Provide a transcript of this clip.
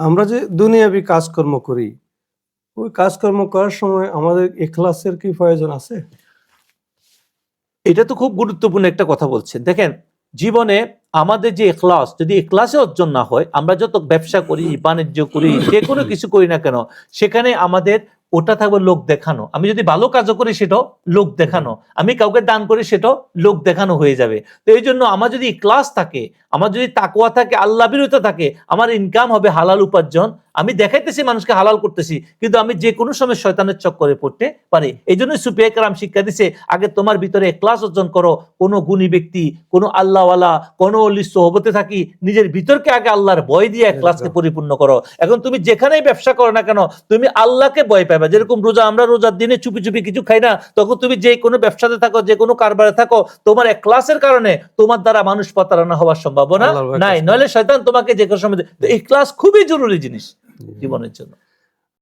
আমরা যে দুনিয়াবি কাজকর্ম করি, ওই কাজকর্ম করার সময় আমাদের ইখলাসের কি প্রয়োজন আছে? এটা তো খুব গুরুত্বপূর্ণ একটা কথা বলছেন। দেখেন, জীবনে আমাদের যে ইখলাস, যদি ইখলাসে অর্জন না হয়, আমরা যত ব্যবসা করি, বাণিজ্য করি, যে কোনো কিছু করি না কেন, সেখানে আমাদের ওটা থাকবে লোক দেখানো। আমি যদি ভালো কাজও করি সেটাও লোক দেখানো, আমি কাউকে দান করি সেটাও লোক দেখানো হয়ে যাবে। তো এই জন্য আমার যদি ইখলাস থাকে, আমার যদি তাকওয়া থাকে, আল্লাহ বিরত থাকে, আমার ইনকাম হবে হালাল উপার্জন। আমি দেখাইতেছি মানুষকে হালাল করতেছি, কিন্তু আমি যে কোনো সময় শয়তানের চক্করে পড়তে পারি। এই জন্য সুফিয়া কেরাম শিক্ষা দিছে, আগে তোমার ভিতরে ইখলাস অর্জন করো। কোনো গুণী ব্যক্তি, কোনো আল্লাহওয়ালা, কোনো অলি সোহবতে থাকি, নিজের ভিতরকে আগে আল্লাহর ভয় দিয়ে ইখলাসকে পরিপূর্ণ করো। এখন তুমি যেখানেই ব্যবসা করো না কেন, তুমি আল্লাহকে ভয় পাবে। যেরকম রোজা, আমরা রোজার দিনে চুপি চুপি কিছু খাই না, তখন তুমি যে কোনো ব্যবসাতে থাকো, যে কোনো কারবারে থাকো, তোমার ইখলাসের কারণে তোমার দ্বারা মানুষ প্রতারণা হওয়ার সম্ভাবনা নাই। নইলে শয়তান তোমাকে যে কোনো সময়। ইখলাস খুবই জরুরি জিনিস জীবনের জন্য।